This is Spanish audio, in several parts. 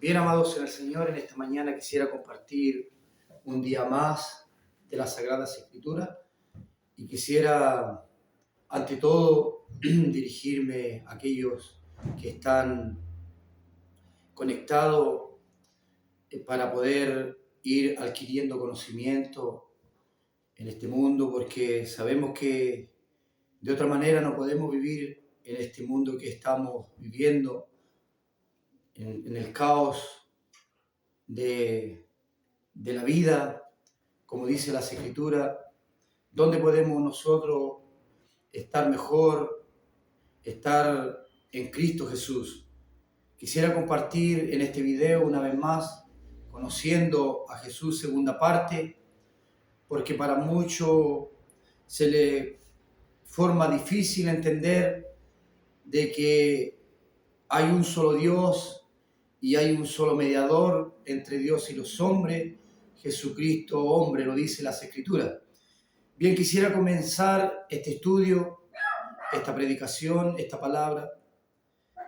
Bien, amados en el Señor, en esta mañana quisiera compartir un día más de las Sagradas Escrituras y quisiera, ante todo, dirigirme a aquellos que están conectados para poder ir adquiriendo conocimiento en este mundo, porque sabemos que de otra manera no podemos vivir en este mundo que estamos viviendo, en el caos de la vida, como dice las Escrituras, donde podemos nosotros estar mejor, estar en Cristo Jesús. Quisiera compartir en este video una vez más, conociendo a Jesús, segunda parte, porque para muchos se le forma difícil entender de que hay un solo Dios y hay un solo mediador entre Dios y los hombres, Jesucristo hombre, lo dice las Escrituras. Bien, quisiera comenzar este estudio, esta predicación, esta palabra,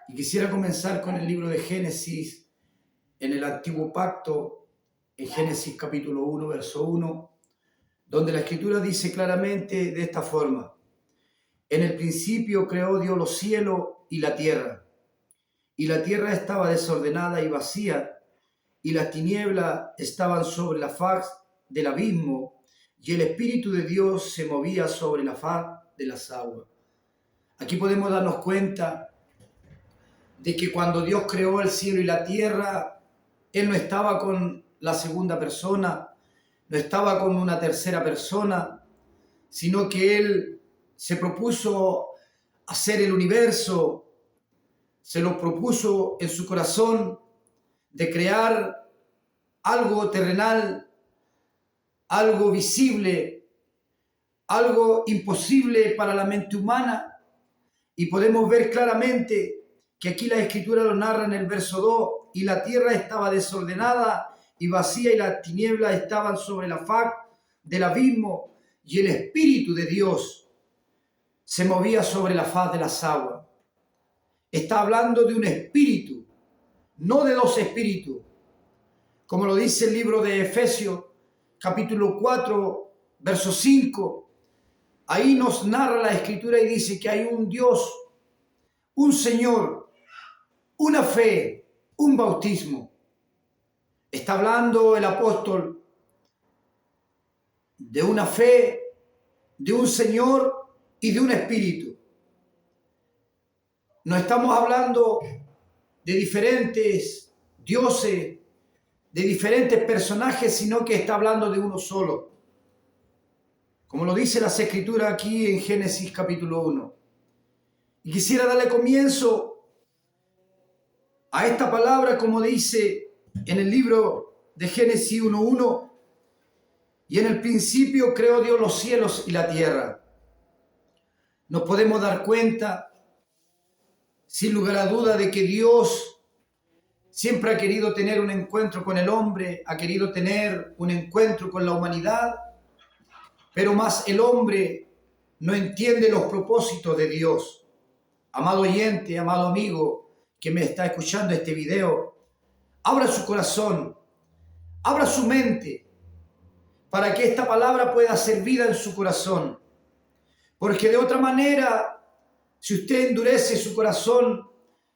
y quisiera comenzar con el libro de Génesis, en el Antiguo Pacto, en Génesis capítulo 1, verso 1, donde la Escritura dice claramente de esta forma: en el principio creó Dios los cielos y la tierra estaba desordenada y vacía, y las tinieblas estaban sobre la faz del abismo, y el Espíritu de Dios se movía sobre la faz de las aguas. Aquí podemos darnos cuenta de que cuando Dios creó el cielo y la tierra, Él no estaba con la segunda persona, no estaba con una tercera persona, sino que Él se propuso hacer el universo, se lo propuso en su corazón de crear algo terrenal, algo visible, algo imposible para la mente humana. Y podemos ver claramente que aquí la Escritura lo narra en el verso 2, y la tierra estaba desordenada y vacía, y las tinieblas estaban sobre la faz del abismo, y el Espíritu de Dios se movía sobre la faz de las aguas. Está hablando de un espíritu, no de dos espíritus, como lo dice el libro de Efesios, capítulo 4, verso 5. Ahí nos narra la Escritura y dice que hay un Dios, un Señor, una fe, un bautismo. Está hablando el apóstol de una fe, de un Señor y de un espíritu. No estamos hablando de diferentes dioses, de diferentes personajes, sino que está hablando de uno solo. Como lo dice las Escrituras aquí en Génesis capítulo 1. Y quisiera darle comienzo a esta palabra, como dice en el libro de Génesis 1:1. Y en el principio creó Dios los cielos y la tierra. Nos podemos dar cuenta, sin lugar a duda, de que Dios siempre ha querido tener un encuentro con el hombre, ha querido tener un encuentro con la humanidad, pero más el hombre no entiende los propósitos de Dios. Amado oyente, amado amigo que me está escuchando este video, abra su corazón, abra su mente, para que esta palabra pueda ser vida en su corazón. Porque de otra manera, si usted endurece su corazón,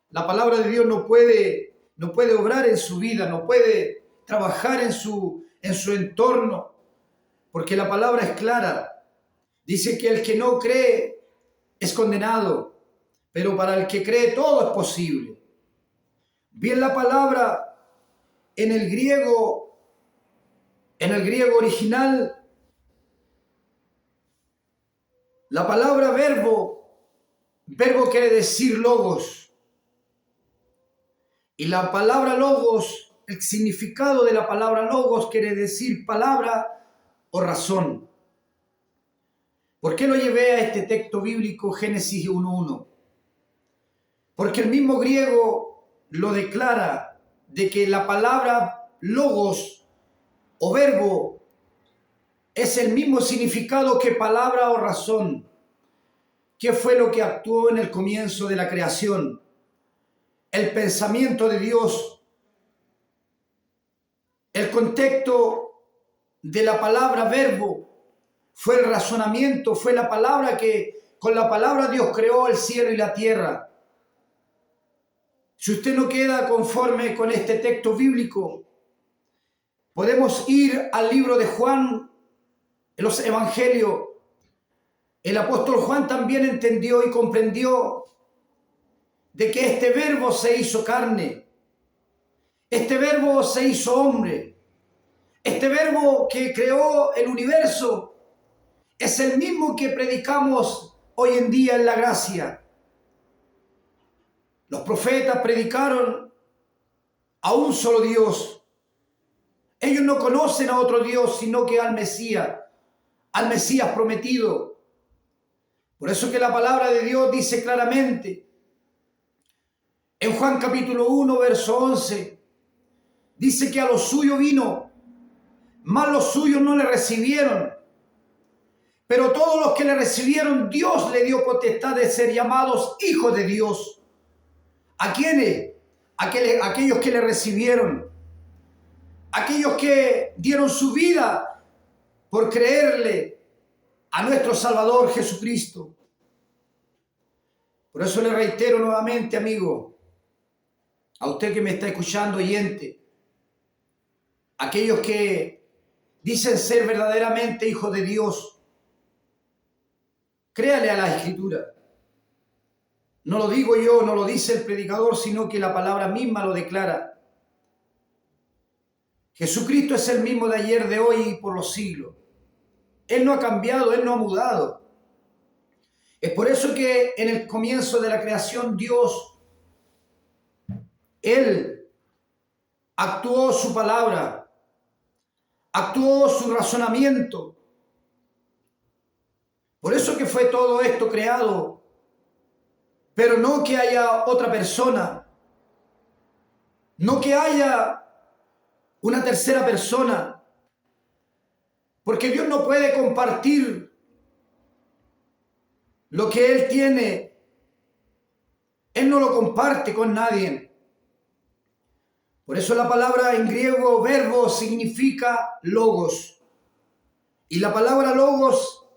la palabra de Dios no puede obrar en su vida, no puede trabajar en su entorno, porque la palabra es clara. Dice que el que no cree es condenado, pero para el que cree todo es posible. Bien, la palabra en el griego original, la palabra verbo quiere decir logos. Y la palabra logos, el significado de la palabra logos quiere decir palabra o razón. ¿Por qué lo llevé a este texto bíblico, Génesis 1:1? Porque el mismo griego lo declara, de que la palabra logos o verbo es el mismo significado que palabra o razón. ¿Qué fue lo que actuó en el comienzo de la creación? El pensamiento de Dios. El contexto de la palabra verbo fue el razonamiento, fue la palabra que con la palabra Dios creó el cielo y la tierra. Si usted no queda conforme con este texto bíblico, podemos ir al libro de Juan, en los evangelios. El apóstol Juan también entendió y comprendió de que este verbo se hizo carne, este verbo se hizo hombre, este verbo que creó el universo es el mismo que predicamos hoy en día en la gracia. Los profetas predicaron a un solo Dios. Ellos no conocen a otro Dios sino que al Mesías prometido. Por eso que la palabra de Dios dice claramente en Juan capítulo 1, verso 11, dice que a los suyos vino, mas los suyos no le recibieron. Pero todos los que le recibieron, Dios le dio potestad de ser llamados hijos de Dios. ¿A quiénes? Aquellos que le recibieron. Aquellos que dieron su vida por creerle a nuestro Salvador Jesucristo. Por eso le reitero nuevamente, amigo, a usted que me está escuchando, oyente, aquellos que dicen ser verdaderamente hijos de Dios, créale a la Escritura. No lo digo yo, no lo dice el predicador, sino que la palabra misma lo declara. Jesucristo es el mismo de ayer, de hoy y por los siglos. Él no ha cambiado, Él no ha mudado. Es por eso que en el comienzo de la creación Dios, Él actuó su palabra, actuó su razonamiento. Por eso que fue todo esto creado. Pero no que haya otra persona, no que haya una tercera persona, porque Dios no puede compartir lo que Él tiene. Él no lo comparte con nadie. Por eso la palabra en griego verbo significa logos. Y la palabra logos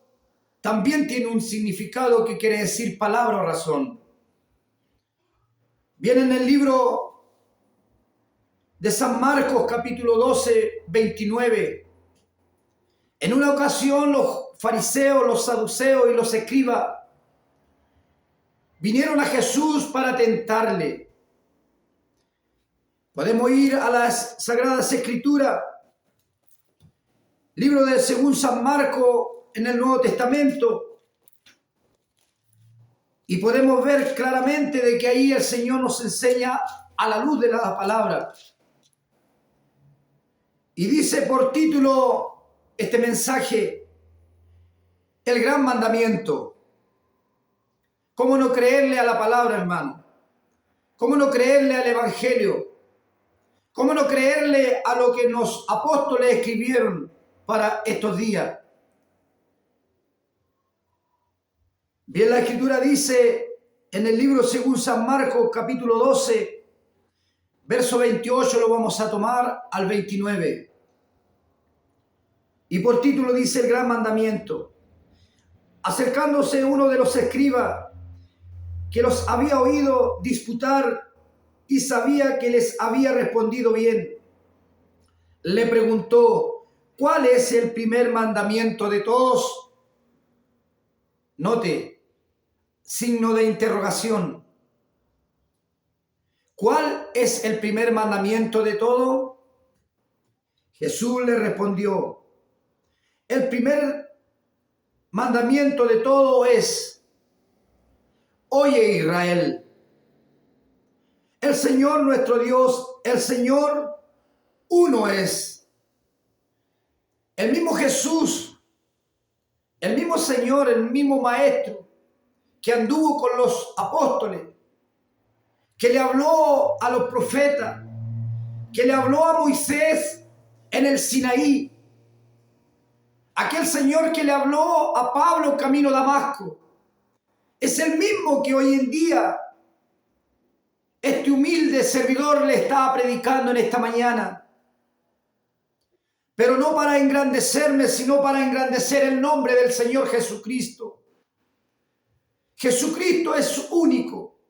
también tiene un significado que quiere decir palabra o razón. Viene en el libro de San Marcos, capítulo 12, 29. En una ocasión los fariseos, los saduceos y los escribas vinieron a Jesús para tentarle. Podemos ir a las Sagradas Escrituras, libro de según San Marcos en el Nuevo Testamento, y podemos ver claramente de que ahí el Señor nos enseña a la luz de la palabra. Y dice por título este mensaje, el gran mandamiento. ¿Cómo no creerle a la palabra, hermano? ¿Cómo no creerle al Evangelio? ¿Cómo no creerle a lo que los apóstoles escribieron para estos días? Bien, la Escritura dice en el libro según San Marcos, capítulo 12, verso 28, lo vamos a tomar al 29. Y por título dice el gran mandamiento. Acercándose uno de los escribas que los había oído disputar y sabía que les había respondido bien, le preguntó, ¿cuál es el primer mandamiento de todos? Note, signo de interrogación. ¿Cuál es el primer mandamiento de todo? Jesús le respondió, el primer mandamiento de todo es, oye Israel, el Señor nuestro Dios, el Señor uno es. El mismo Jesús, el mismo Señor, el mismo Maestro que anduvo con los apóstoles, que le habló a los profetas, que le habló a Moisés en el Sinaí, aquel Señor que le habló a Pablo camino a Damasco, es el mismo que hoy en día este humilde servidor le está predicando en esta mañana. pero no para engrandecerme, sino para engrandecer el nombre del Señor Jesucristo. Jesucristo es único.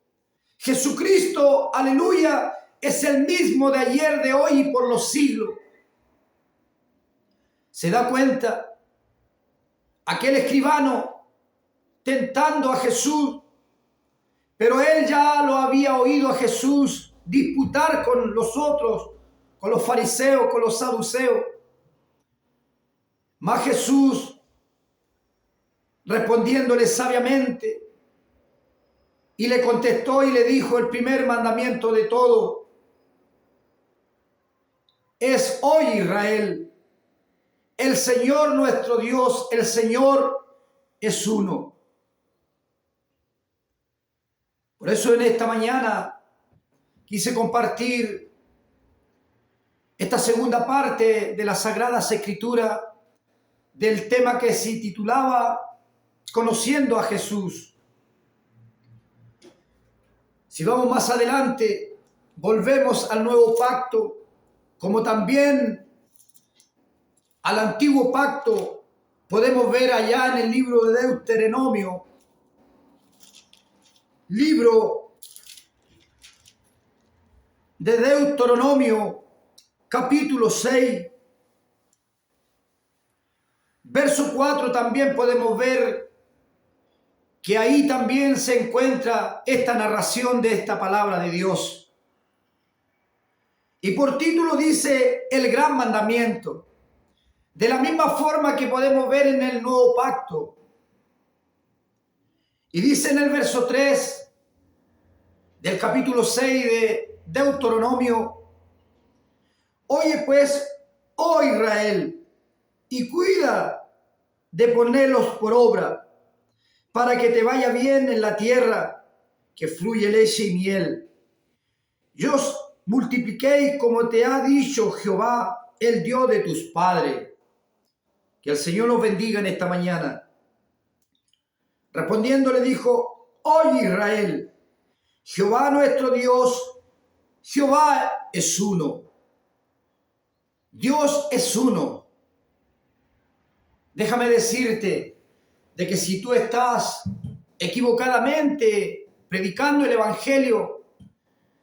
Jesucristo, aleluya, es el mismo de ayer, de hoy y por los siglos. ¿Se da cuenta? Aquel escribano tentando a Jesús, pero él ya lo había oído a Jesús disputar con los otros, con los fariseos, con los saduceos. Mas Jesús, respondiéndole sabiamente, y le contestó y le dijo: el primer mandamiento de todo es: oye, Israel, el Señor nuestro Dios, el Señor es uno. Por eso en esta mañana quise compartir esta segunda parte de las Sagradas Escrituras del tema que se titulaba Conociendo a Jesús. Si vamos más adelante, volvemos al nuevo pacto, como también al antiguo pacto. Podemos ver allá en el libro de Deuteronomio, libro de Deuteronomio, capítulo 6, verso 4, también podemos ver que ahí también se encuentra esta narración de esta palabra de Dios. Y por título dice: el gran mandamiento. De la misma forma que podemos ver en el nuevo pacto. Y dice en el verso 3 del capítulo 6 de Deuteronomio: oye pues, oh Israel, y cuida de ponerlos por obra, para que te vaya bien en la tierra que fluye leche y miel. Yo os multipliqué como te ha dicho Jehová, el Dios de tus padres. Que el Señor los bendiga en esta mañana. Respondiendo le dijo: oye, Israel, Jehová nuestro Dios, Jehová es uno. Dios es uno. Déjame decirte de que si tú estás equivocadamente predicando el Evangelio,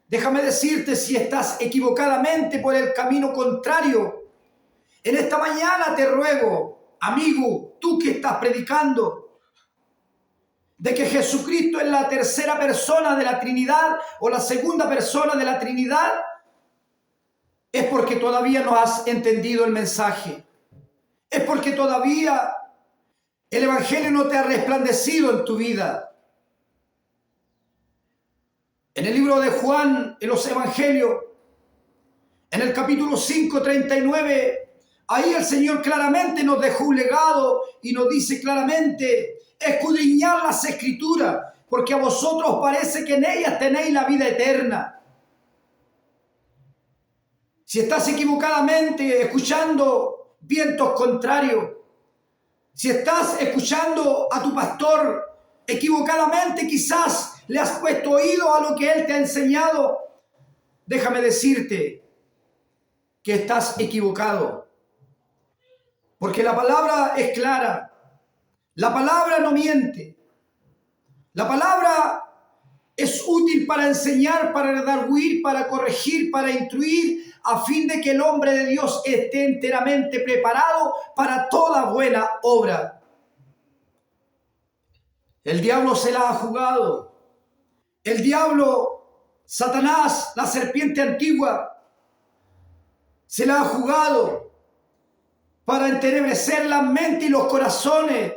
déjame decirte, si estás equivocadamente por el camino contrario, en esta mañana te ruego, amigo, tú que estás predicando, de que Jesucristo es la tercera persona de la Trinidad o la segunda persona de la Trinidad, es porque todavía no has entendido el mensaje. Es porque todavía el Evangelio no te ha resplandecido en tu vida. En el libro de Juan, en los Evangelios, en el capítulo 5, 39, ahí el Señor claramente nos dejó un legado y nos dice claramente: escudriñad las Escrituras, porque a vosotros parece que en ellas tenéis la vida eterna. Si estás equivocadamente escuchando vientos contrarios, si estás escuchando a tu pastor equivocadamente, quizás le has puesto oído a lo que él te ha enseñado, déjame decirte que estás equivocado. Porque la palabra es clara. La palabra no miente. La palabra es útil para enseñar, para redarguir, para corregir, para instruir, a fin de que el hombre de Dios esté enteramente preparado para toda buena obra. El diablo se la ha jugado. El diablo, Satanás, la serpiente antigua, se la ha jugado para entenebrecer la mente y los corazones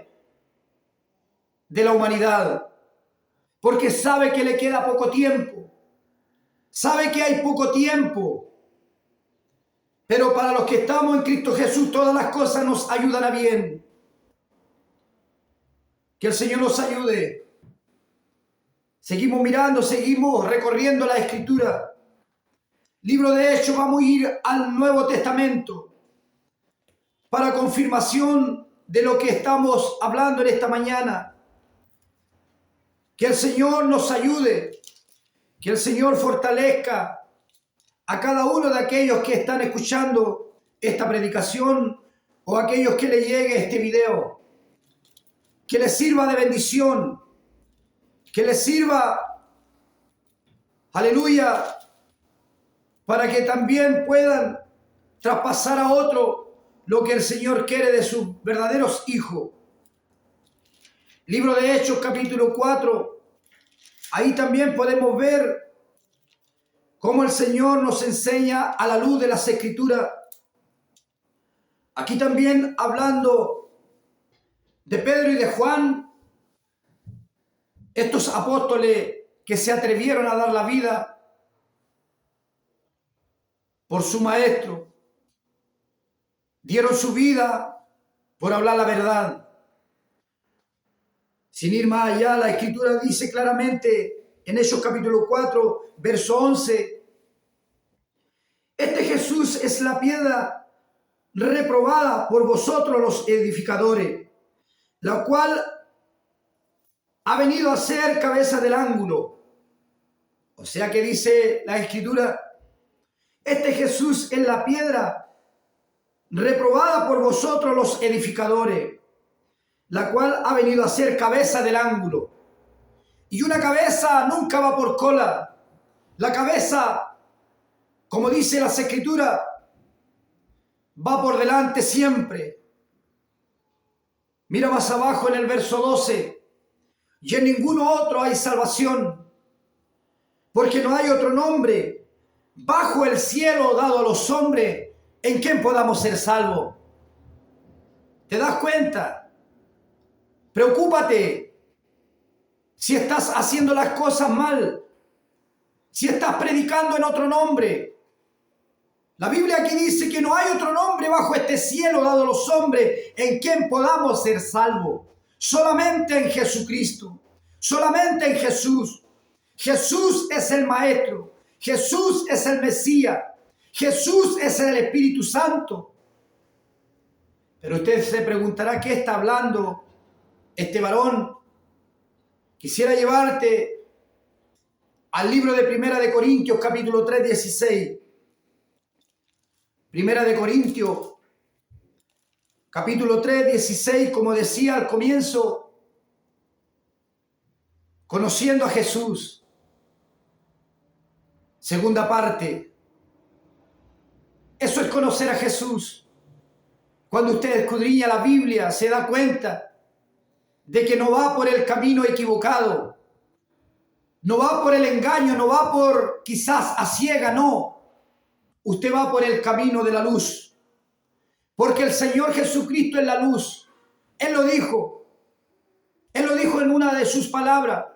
de la humanidad. Porque sabe que le queda poco tiempo. Sabe que hay poco tiempo. Pero para los que estamos en Cristo Jesús, todas las cosas nos ayudan a bien. Que el Señor nos ayude. Seguimos mirando, seguimos recorriendo la Escritura. Libro de Hechos, vamos a ir al Nuevo Testamento para confirmación de lo que estamos hablando en esta mañana. Que el Señor nos ayude, que el Señor fortalezca a cada uno de aquellos que están escuchando esta predicación o a aquellos que le llegue este video, que les sirva de bendición, que les sirva, aleluya, para que también puedan traspasar a otro lo que el Señor quiere de sus verdaderos hijos. Libro de Hechos, capítulo 4, ahí también podemos ver cómo el Señor nos enseña a la luz de las Escrituras. Aquí también hablando de Pedro y de Juan, estos apóstoles que se atrevieron a dar la vida por su maestro, dieron su vida por hablar la verdad. Sin ir más allá, la Escritura dice claramente en Hechos capítulo 4, verso 11, este Jesús es la piedra reprobada por vosotros los edificadores, la cual ha venido a ser cabeza del ángulo. O sea que dice la Escritura, este Jesús es la piedra reprobada por vosotros los edificadores, la cual ha venido a ser cabeza del ángulo. Y una cabeza nunca va por cola. La cabeza, como dice las Escrituras, va por delante siempre. Mira más abajo en el verso 12. Y en ninguno otro hay salvación, porque no hay otro nombre bajo el cielo dado a los hombres en quien podamos ser salvos. ¿Te das cuenta? Preocúpate si estás haciendo las cosas mal, si estás predicando en otro nombre. La Biblia aquí dice que no hay otro nombre bajo este cielo dado a los hombres en quien podamos ser salvos. Solamente en Jesucristo, solamente en Jesús. Jesús es el Maestro, Jesús es el Mesías, Jesús es el Espíritu Santo. Pero usted se preguntará, ¿qué está hablando este varón? Quisiera llevarte al libro de Primera de Corintios, capítulo 3, 16. Primera de Corintios, capítulo 3, 16, como decía al comienzo, conociendo a Jesús. Segunda parte, eso es conocer a Jesús. Cuando usted escudriña la Biblia, se da cuenta de que no va por el camino equivocado, no va por el engaño, no va por quizás a ciega, no. Usted va por el camino de la luz, porque el Señor Jesucristo es la luz. Él lo dijo en una de sus palabras,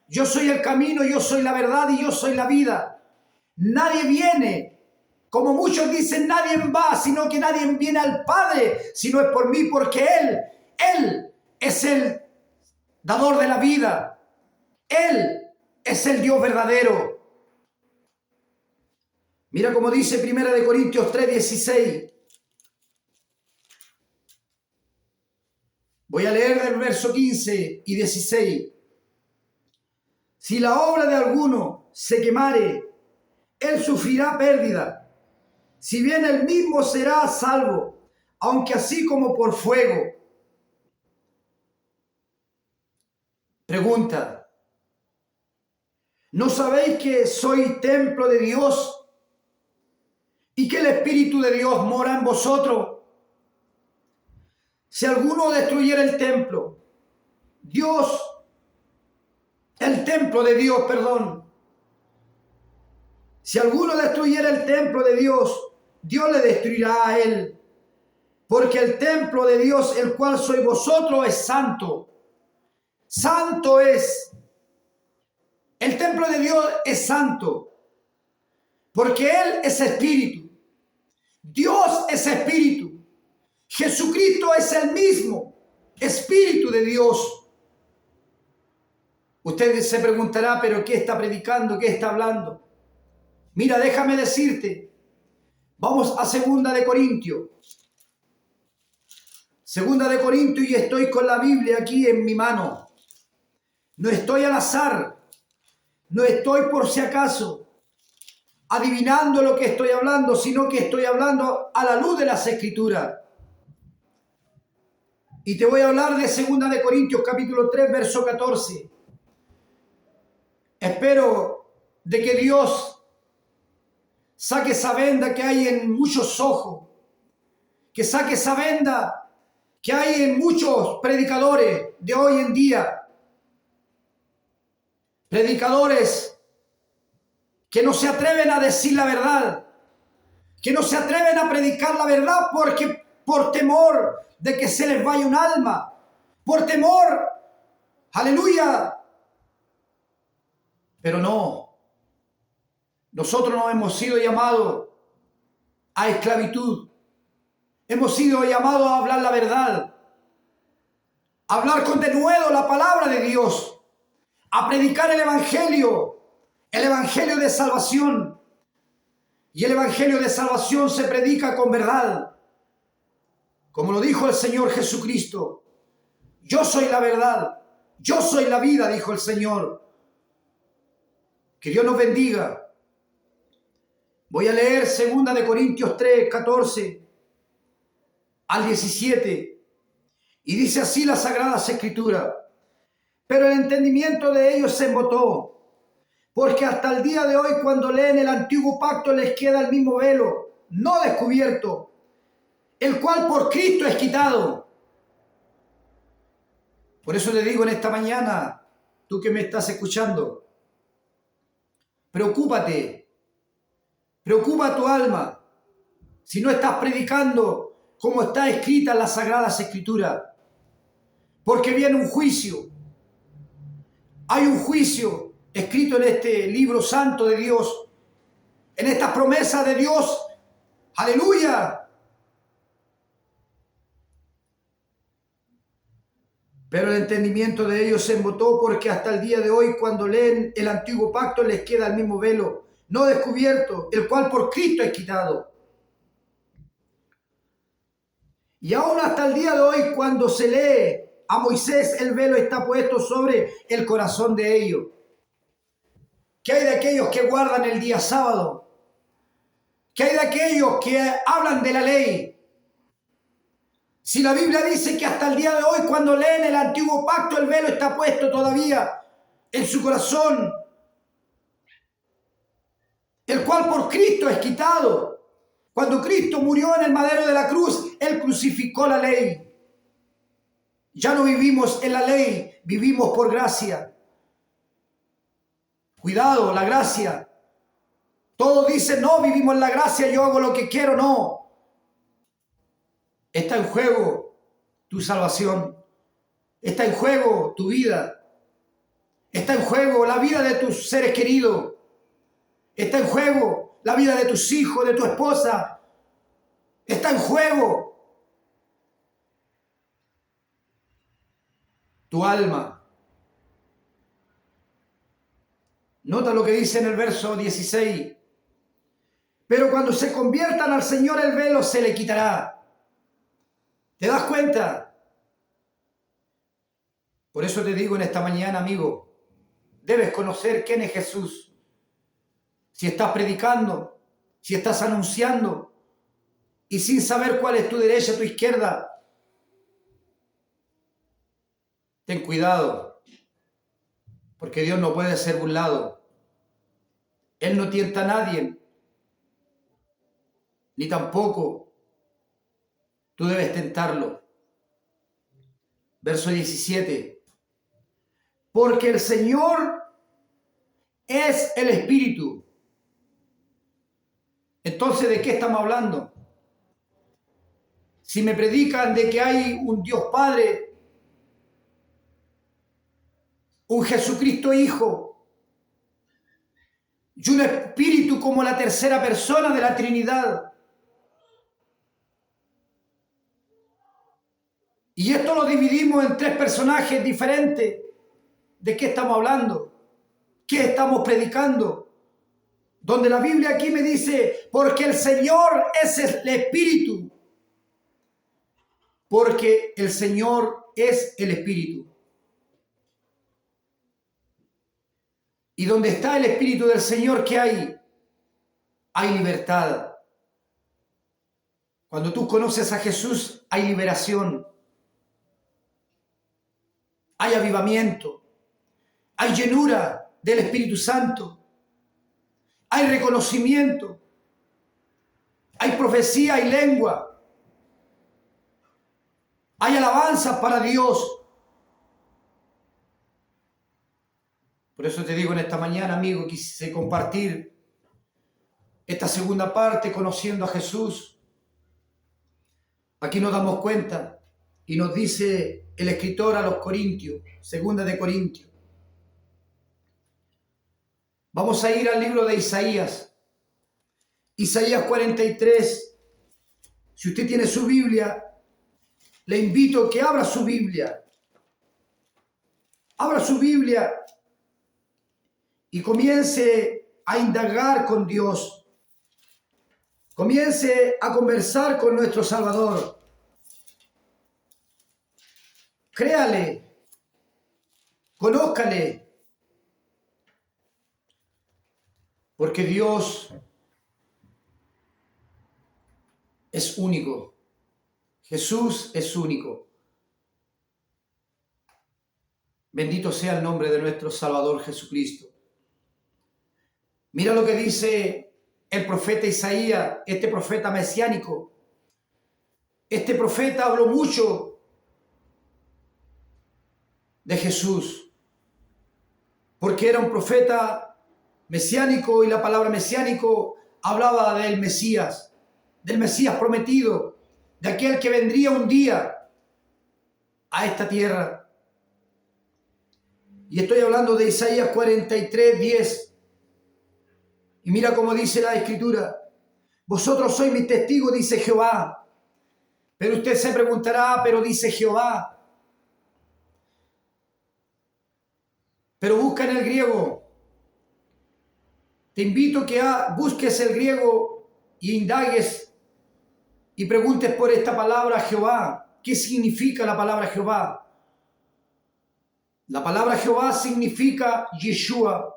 yo soy el camino, yo soy la verdad y yo soy la vida. Nadie viene, como muchos dicen, nadie va, sino que nadie viene al Padre, si no es por mí, porque Él es el dador de la vida. Él es el Dios verdadero. Mira cómo dice Primera de Corintios 3, 16. Voy a leer del verso 15 y 16. Si la obra de alguno se quemare, él sufrirá pérdida, si bien él mismo será salvo, aunque así como por fuego. Pregunta, ¿no sabéis que soy templo de Dios y que el Espíritu de Dios mora en vosotros? Si alguno destruyera el templo, si alguno destruyera el templo de Dios, Dios le destruirá a él, porque el templo de Dios, el cual sois vosotros, es santo. Santo es. El templo de Dios es santo, porque Él es espíritu. Dios es espíritu. Jesucristo es el mismo Espíritu de Dios. Usted se preguntará, ¿pero qué está predicando? ¿Qué está hablando? Mira, déjame decirte. Vamos a Segunda de Corintios. Segunda de Corintios, y estoy con la Biblia aquí en mi mano. No estoy al azar. No estoy por si acaso. adivinando lo que estoy hablando, sino que estoy hablando a la luz de las Escrituras. Y te voy a hablar de 2 de Corintios capítulo 3, verso 14. Espero de que Dios saque esa venda que hay en muchos ojos, que saque esa venda que hay en muchos predicadores de hoy en día. Predicadores que no se atreven a decir la verdad, que no se atreven a predicar la verdad porque por temor de que se les vaya un alma, por temor, aleluya. Pero no, nosotros no hemos sido llamados a esclavitud, hemos sido llamados a hablar la verdad, a hablar con denuedo la palabra de Dios, a predicar el evangelio de salvación. Y el evangelio de salvación se predica con verdad. Como lo dijo el Señor Jesucristo, yo soy la verdad, yo soy la vida, dijo el Señor. Que Dios nos bendiga. Voy a leer 2 de Corintios 3, 14 al 17. Y dice así las Sagradas Escrituras. Pero el entendimiento de ellos se embotó, porque hasta el día de hoy, cuando leen el antiguo pacto, les queda el mismo velo, no descubierto, el cual por Cristo es quitado. Por eso te digo en esta mañana, tú que me estás escuchando, preocúpate, preocupa tu alma, si no estás predicando como está escrita en las Sagradas Escrituras, porque viene un juicio. Hay un juicio escrito en este libro santo de Dios, en estas promesas de Dios. ¡Aleluya! Pero el entendimiento de ellos se embotó, porque hasta el día de hoy, cuando leen el antiguo pacto, les queda el mismo velo, no descubierto, el cual por Cristo es quitado. Y aún hasta el día de hoy, cuando se lee a Moisés, el velo está puesto sobre el corazón de ellos. ¿Qué hay de aquellos que guardan el día sábado? ¿Qué hay de aquellos que hablan de la ley? Si la Biblia dice que hasta el día de hoy, cuando leen el antiguo pacto, el velo está puesto todavía en su corazón, el cual por Cristo es quitado. Cuando Cristo murió en el madero de la cruz, Él crucificó la ley. Ya no vivimos en la ley, vivimos por gracia. Cuidado, la gracia. Todos dicen, no, vivimos en la gracia, yo hago lo que quiero. No. Está en juego tu salvación. Está en juego tu vida. Está en juego la vida de tus seres queridos. Está en juego la vida de tus hijos, de tu esposa. Está en juego tu alma. Nota lo que dice en el verso 16. Pero cuando se conviertan al Señor, el velo se le quitará. ¿Te das cuenta? Por eso te digo en esta mañana, amigo, debes conocer quién es Jesús. Si estás predicando, si estás anunciando, y sin saber cuál es tu derecha o tu izquierda, ten cuidado, porque Dios no puede ser burlado. Él no tienta a nadie, ni tampoco tú debes tentarlo. Verso 17. Porque el Señor es el Espíritu. Entonces, ¿de qué estamos hablando? Si me predican de que hay un Dios Padre, un Jesucristo Hijo y un Espíritu como la tercera persona de la Trinidad, y esto lo dividimos en tres personajes diferentes, ¿de qué estamos hablando? ¿Qué estamos predicando? Donde la Biblia aquí me dice, porque el Señor es el Espíritu. Porque el Señor es el Espíritu. Y donde está el Espíritu del Señor, ¿qué hay? hay libertad. Cuando tú conoces a Jesús, hay liberación, hay avivamiento, hay llenura del Espíritu Santo, hay reconocimiento, hay profecía, hay lengua, hay alabanza para Dios. Por eso te digo en esta mañana, amigo, quise compartir esta segunda parte, conociendo a Jesús. Aquí nos damos cuenta y nos dice el escritor a los Corintios, segunda de Corintios. Vamos a ir al libro de Isaías, Isaías 43. Si usted tiene su Biblia, le invito a que abra su Biblia. Abra su Biblia y comience a indagar con Dios. Comience a conversar con nuestro Salvador. Créale, conózcale, porque Dios es único. Jesús es único. Bendito sea el nombre de nuestro Salvador Jesucristo. Mira lo que dice el profeta Isaías, este profeta mesiánico. Este profeta habló mucho de Jesús, porque era un profeta mesiánico, y la palabra mesiánico hablaba del Mesías prometido, de aquel que vendría un día a esta tierra. Y estoy hablando de Isaías 43, 10. Y mira cómo dice la Escritura: vosotros sois mis testigos, dice Jehová. Pero usted se preguntará, pero dice Jehová. Pero busca en el griego. Te invito a que busques el griego y indagues y preguntes por esta palabra Jehová. ¿Qué significa la palabra Jehová? La palabra Jehová significa Yeshua.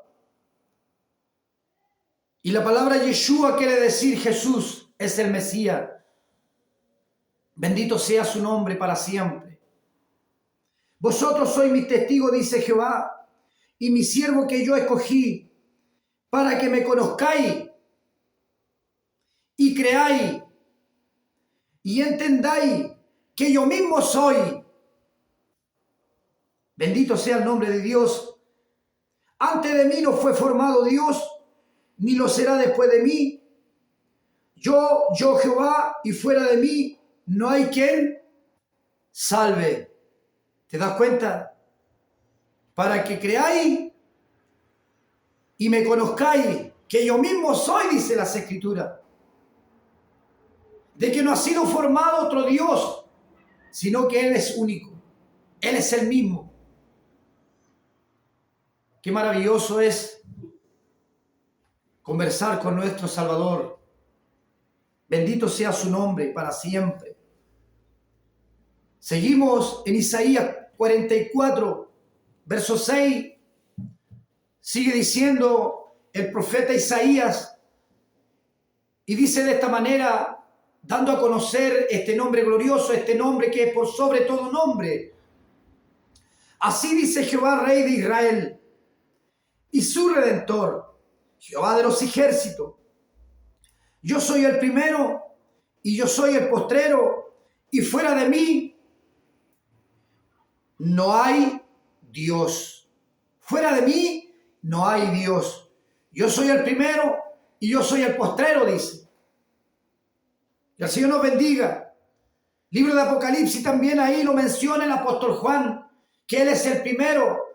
Y la palabra Yeshua quiere decir Jesús, es el Mesías. Bendito sea su nombre para siempre. Vosotros sois mis testigos, dice Jehová, y mi siervo que yo escogí, para que me conozcáis y creáis y entendáis que yo mismo soy. Bendito sea el nombre de Dios. Antes de mí no fue formado Dios, ni lo será después de mí. Yo Jehová, y fuera de mí no hay quien salve. ¿Te das cuenta? Para que creáis y me conozcáis, que yo mismo soy, dice las Escrituras. De que no ha sido formado otro Dios, sino que Él es único. Él es el mismo. Qué maravilloso es conversar con nuestro Salvador. Bendito sea su nombre para siempre. Seguimos en Isaías 44, verso 6. Sigue diciendo el profeta Isaías, y dice de esta manera, dando a conocer este nombre glorioso, este nombre que es por sobre todo nombre. Así dice Jehová, Rey de Israel, y su Redentor, Jehová de los ejércitos: yo soy el primero y yo soy el postrero, y fuera de mí no hay Dios. Fuera de mí no hay Dios. Yo soy el primero y yo soy el postrero, dice. Y el Señor nos bendiga. Libro de Apocalipsis también ahí lo menciona el apóstol Juan, que Él es el primero,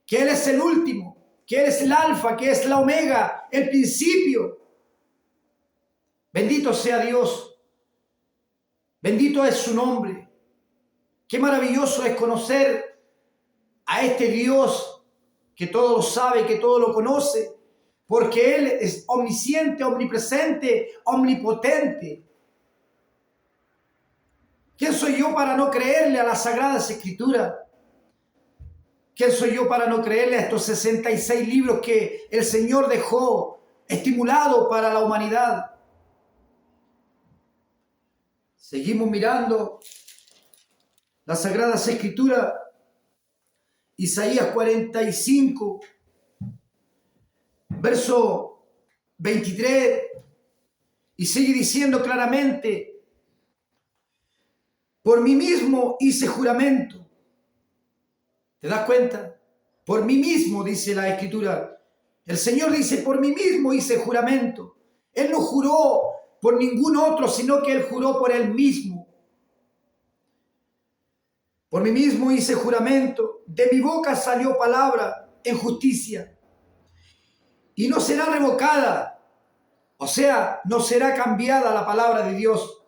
que Él es el último, que Él es el alfa, que es la omega, el principio. Bendito sea Dios. Bendito es su nombre. Qué maravilloso es conocer a este Dios que todo lo sabe, que todo lo conoce, porque Él es omnisciente, omnipresente, omnipotente. ¿Quién soy yo para no creerle a las Sagradas Escrituras? ¿Quién soy yo para no creerle a estos 66 libros que el Señor dejó estimulado para la humanidad. Seguimos mirando las Sagradas Escrituras, Isaías 45, verso 23, y sigue diciendo claramente: por mí mismo hice juramento. ¿Te das cuenta? Por mí mismo, dice la Escritura. El Señor dice: por mí mismo hice juramento. Él no juró por ningún otro, sino que Él juró por Él mismo. Por mí mismo hice juramento, de mi boca salió palabra en justicia, y no será revocada, o sea, no será cambiada la palabra de Dios.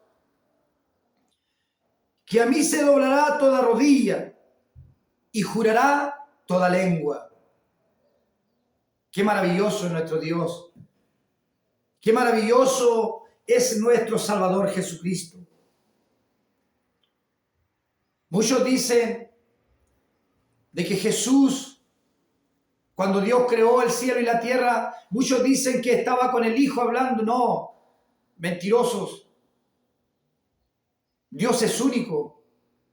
Que a mí se doblará toda rodilla y jurará toda lengua. Qué maravilloso es nuestro Dios. Qué maravilloso es nuestro Salvador Jesucristo. Muchos dicen de que Jesús, cuando Dios creó el cielo y la tierra, muchos dicen que estaba con el Hijo hablando. No, mentirosos. Dios es único.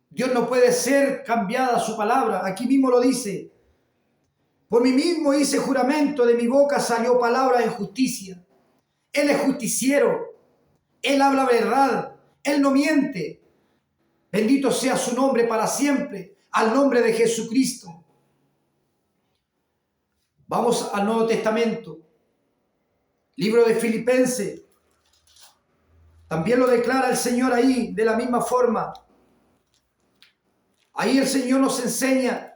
Dios no puede ser cambiada su palabra. Aquí mismo lo dice: por mí mismo hice juramento, de mi boca salió palabra en justicia. Él es justiciero. Él habla verdad. Él no miente. Bendito sea su nombre para siempre, al nombre de Jesucristo. Vamos al Nuevo Testamento. Libro de Filipenses. También lo declara el Señor ahí de la misma forma. Ahí el Señor nos enseña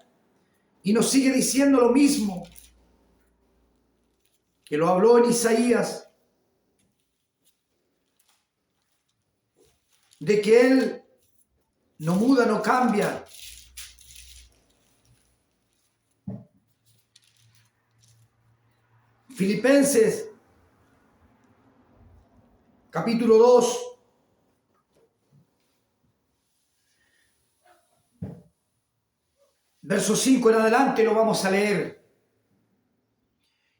y nos sigue diciendo lo mismo que lo habló en Isaías, de que Él no muda, no cambia. Filipenses, capítulo 2. Verso 5 en adelante lo vamos a leer.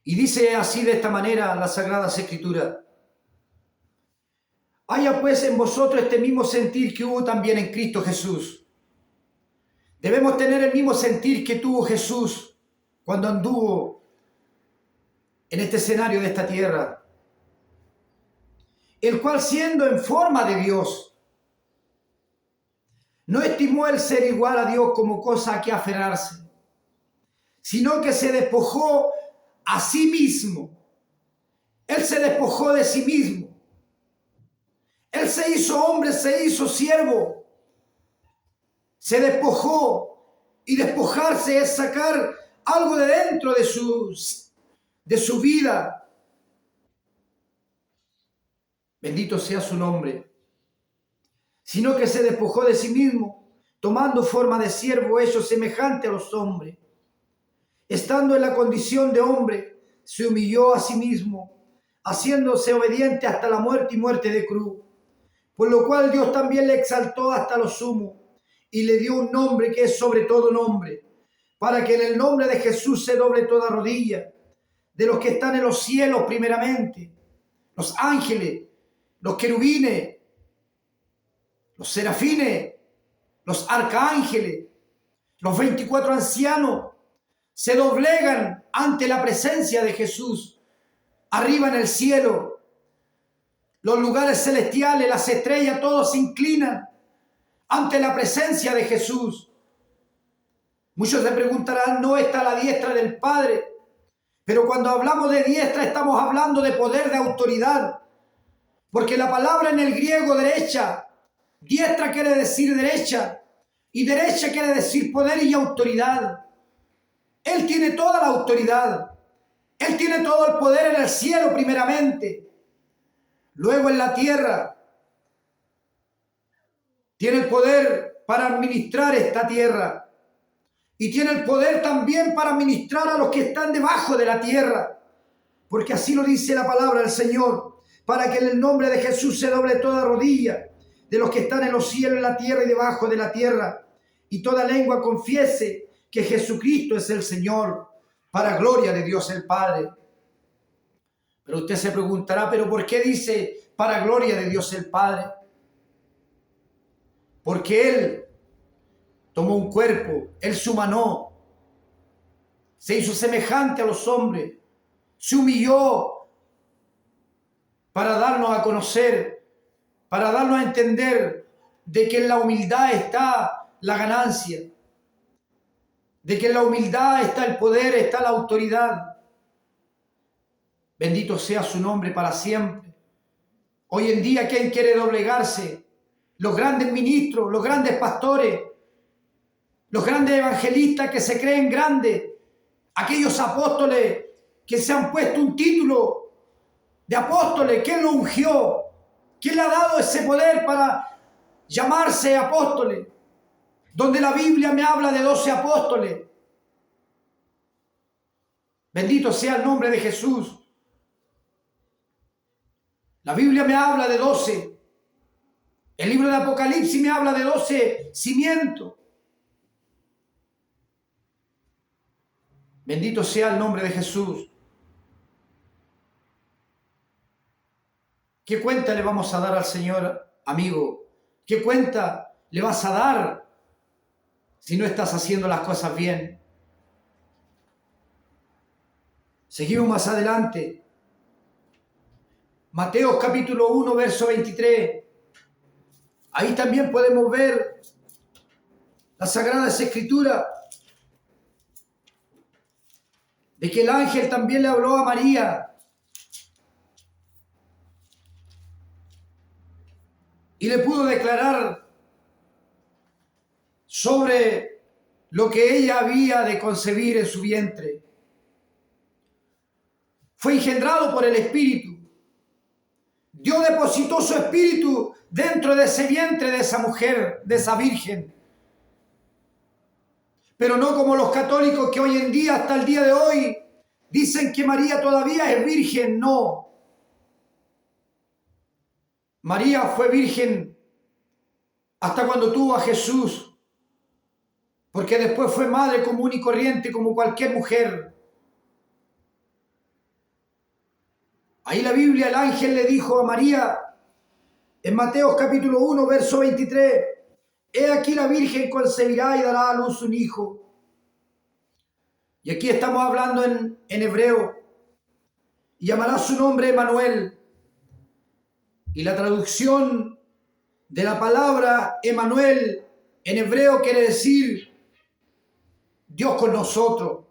Y dice así de esta manera las Sagradas Escrituras: haya pues en vosotros este mismo sentir que hubo también en Cristo Jesús. Debemos tener el mismo sentir que tuvo Jesús cuando anduvo en este escenario de esta tierra, el cual, siendo en forma de Dios, no estimó el ser igual a Dios como cosa a que aferrarse, sino que se despojó a sí mismo. Él se despojó de sí mismo. Él se hizo hombre, se hizo siervo. Se despojó, y despojarse es sacar algo de dentro de su vida. Bendito sea su nombre. Sino que se despojó de sí mismo, tomando forma de siervo, hecho semejante a los hombres. Estando en la condición de hombre, se humilló a sí mismo, haciéndose obediente hasta la muerte y muerte de cruz. Por lo cual Dios también le exaltó hasta lo sumo y le dio un nombre que es sobre todo nombre, para que en el nombre de Jesús se doble toda rodilla, de los que están en los cielos primeramente, los ángeles, los querubines, los serafines, los arcángeles, los 24 ancianos, se doblegan ante la presencia de Jesús, arriba en el cielo. Los lugares celestiales, las estrellas, todos se inclinan ante la presencia de Jesús. Muchos se preguntarán: ¿no está a la diestra del Padre? Pero cuando hablamos de diestra estamos hablando de poder, de autoridad. Porque la palabra en el griego derecha, diestra quiere decir derecha, y derecha quiere decir poder y autoridad. Él tiene toda la autoridad. Él tiene todo el poder en el cielo primeramente. Luego en la tierra. Tiene el poder para administrar esta tierra. Y tiene el poder también para ministrar a los que están debajo de la tierra. Porque así lo dice la palabra del Señor. Para que en el nombre de Jesús se doble toda rodilla de los que están en los cielos, en la tierra y debajo de la tierra. Y toda lengua confiese que Jesucristo es el Señor, para gloria de Dios el Padre. Pero usted se preguntará, ¿pero por qué dice para gloria de Dios el Padre? Porque Él tomó un cuerpo, Él se humanó, se hizo semejante a los hombres, se humilló para darnos a conocer, para darnos a entender de que en la humildad está la ganancia, de que en la humildad está el poder, está la autoridad. Bendito sea su nombre para siempre. Hoy en día, ¿quién quiere doblegarse? Los grandes ministros, los grandes pastores, los grandes evangelistas que se creen grandes, aquellos apóstoles que se han puesto un título de apóstoles. ¿Quién lo ungió? ¿Quién le ha dado ese poder para llamarse apóstoles? Donde la Biblia me habla de 12 apóstoles. Bendito sea el nombre de Jesús. La Biblia me habla de 12. El libro de Apocalipsis me habla de 12 cimientos. Bendito sea el nombre de Jesús. ¿Qué cuenta le vamos a dar al Señor, amigo? ¿Qué cuenta le vas a dar si no estás haciendo las cosas bien? Seguimos más adelante. Mateo capítulo 1, verso 23. Ahí también podemos ver las Sagradas Escrituras de que el ángel también le habló a María y le pudo declarar sobre lo que ella había de concebir en su vientre. Fue engendrado por el Espíritu. Dios depositó su espíritu dentro de ese vientre de esa mujer, de esa virgen. Pero no como los católicos que hoy en día, hasta el día de hoy, dicen que María todavía es virgen. No. María fue virgen hasta cuando tuvo a Jesús, porque después fue madre común y corriente como cualquier mujer. Ahí la Biblia, el ángel le dijo a María, en Mateo capítulo 1, verso 23, he aquí la Virgen concebirá y dará a luz un hijo. Y aquí estamos hablando en hebreo. Y llamará su nombre Emmanuel. Y la traducción de la palabra Emmanuel en hebreo quiere decir Dios con nosotros.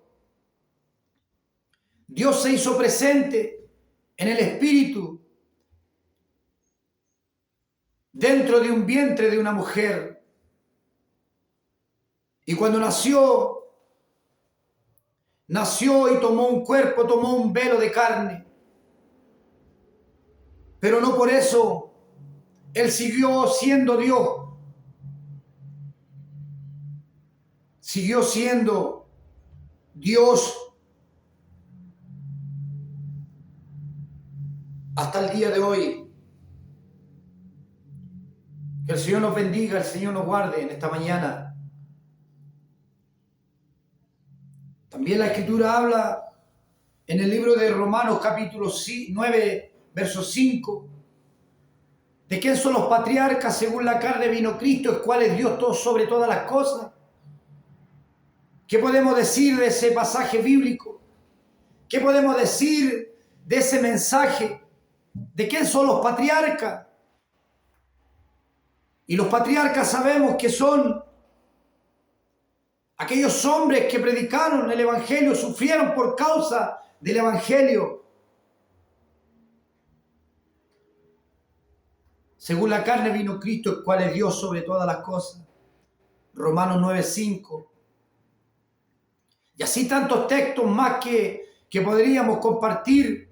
Dios se hizo presente en el espíritu dentro de un vientre de una mujer. Y cuando nació y tomó un cuerpo, tomó un velo de carne. Pero no por eso Él siguió siendo Dios. Siguió siendo Dios hasta el día de hoy. Que el Señor nos bendiga, el Señor nos guarde en esta mañana. También la Escritura habla en el libro de Romanos capítulo 9, verso 5, de quién son los patriarcas. Según la carne vino Cristo, el cual es Dios todo sobre todas las cosas. ¿Qué podemos decir de ese pasaje bíblico? ¿Qué podemos decir de ese mensaje? ¿De quién son los patriarcas? Y los patriarcas sabemos que son aquellos hombres que predicaron el Evangelio, sufrieron por causa del Evangelio. Según la carne vino Cristo, el cual es Dios sobre todas las cosas. Romanos 9:5. Y así tantos textos más que podríamos compartir.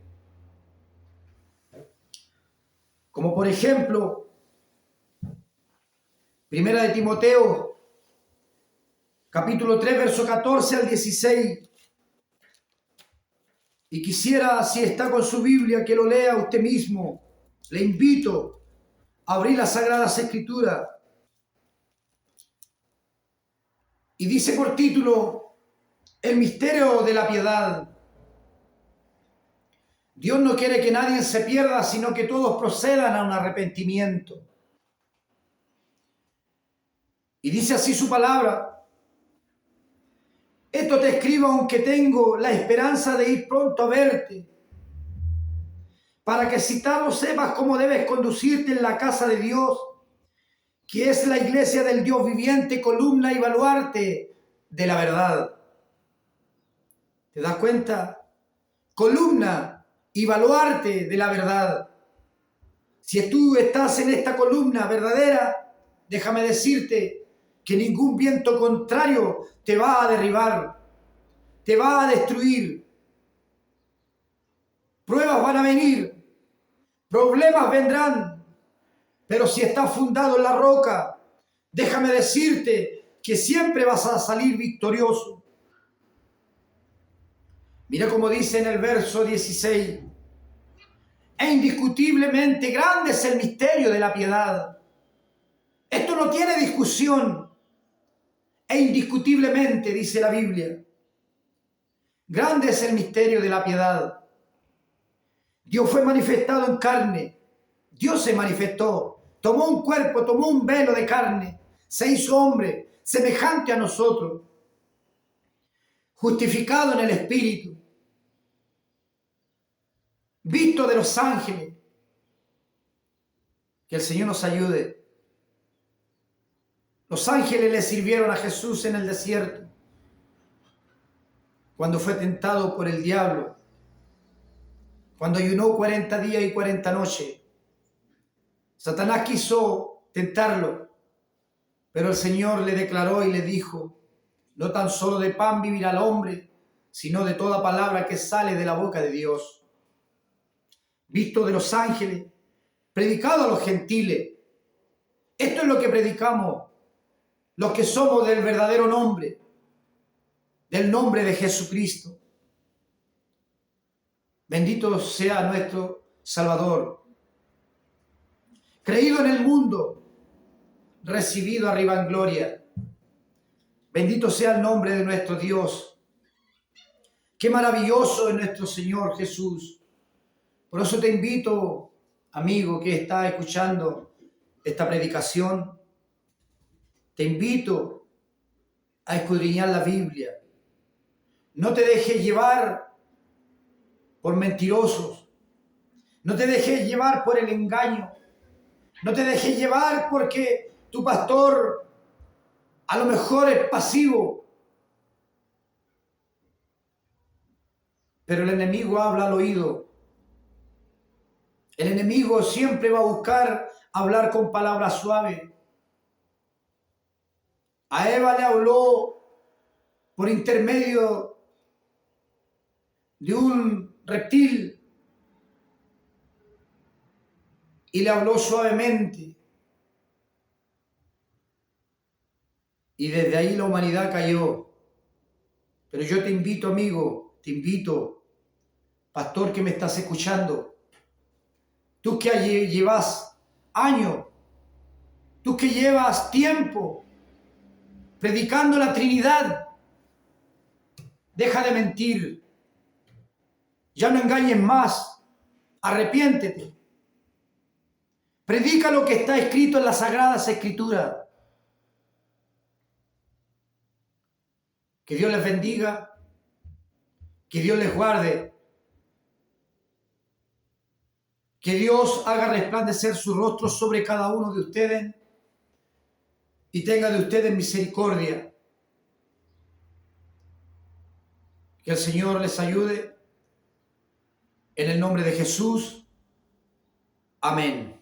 Como por ejemplo, Primera de Timoteo, capítulo 3, verso 14 al 16. Y quisiera, si está con su Biblia, que lo lea usted mismo. Le invito a abrir las Sagradas Escrituras. Y dice por título, el misterio de la piedad. Dios no quiere que nadie se pierda, sino que todos procedan a un arrepentimiento. Y dice así su palabra: esto te escribo aunque tengo la esperanza de ir pronto a verte, para que citado sepas cómo debes conducirte en la casa de Dios, que es la iglesia del Dios viviente, columna y baluarte de la verdad. ¿Te das cuenta? Columna y baluarte de la verdad. Si tú estás en esta columna verdadera, déjame decirte que ningún viento contrario te va a derribar, te va a destruir. Pruebas van a venir, problemas vendrán, pero si estás fundado en la roca, déjame decirte que siempre vas a salir victorioso. Mira cómo dice en el verso 16: e indiscutiblemente grande es el misterio de la piedad. Esto no tiene discusión. E indiscutiblemente, dice la Biblia, grande es el misterio de la piedad. Dios fue manifestado en carne. Dios se manifestó, tomó un cuerpo, tomó un velo de carne, se hizo hombre, semejante a nosotros, justificado en el Espíritu, visto de los ángeles. Que el Señor nos ayude. Los ángeles le sirvieron a Jesús en el desierto, cuando fue tentado por el diablo, cuando ayunó 40 días y 40 noches. Satanás quiso tentarlo, pero el Señor le declaró y le dijo: no tan solo de pan vivirá el hombre, sino de toda palabra que sale de la boca de Dios. Visto de los ángeles, predicado a los gentiles. Esto es lo que predicamos, los que somos del verdadero nombre, del nombre de Jesucristo. Bendito sea nuestro Salvador. Creído en el mundo, recibido arriba en gloria. Bendito sea el nombre de nuestro Dios. Qué maravilloso es nuestro Señor Jesús. Por eso te invito, amigo que está escuchando esta predicación, te invito a escudriñar la Biblia. No te dejes llevar por mentirosos. No te dejes llevar por el engaño. No te dejes llevar porque tu pastor a lo mejor es pasivo, pero el enemigo habla al oído. El enemigo siempre va a buscar hablar con palabras suaves. A Eva le habló por intermedio de un reptil y le habló suavemente. Y desde ahí la humanidad cayó. Pero yo te invito, amigo, te invito, pastor que me estás escuchando, tú que llevas años, tú que llevas tiempo predicando la Trinidad, deja de mentir, ya no engañes más, arrepiéntete, predica lo que está escrito en las Sagradas Escrituras. Que Dios les bendiga, que Dios les guarde, que Dios haga resplandecer su rostro sobre cada uno de ustedes y tenga de ustedes misericordia. Que el Señor les ayude en el nombre de Jesús. Amén.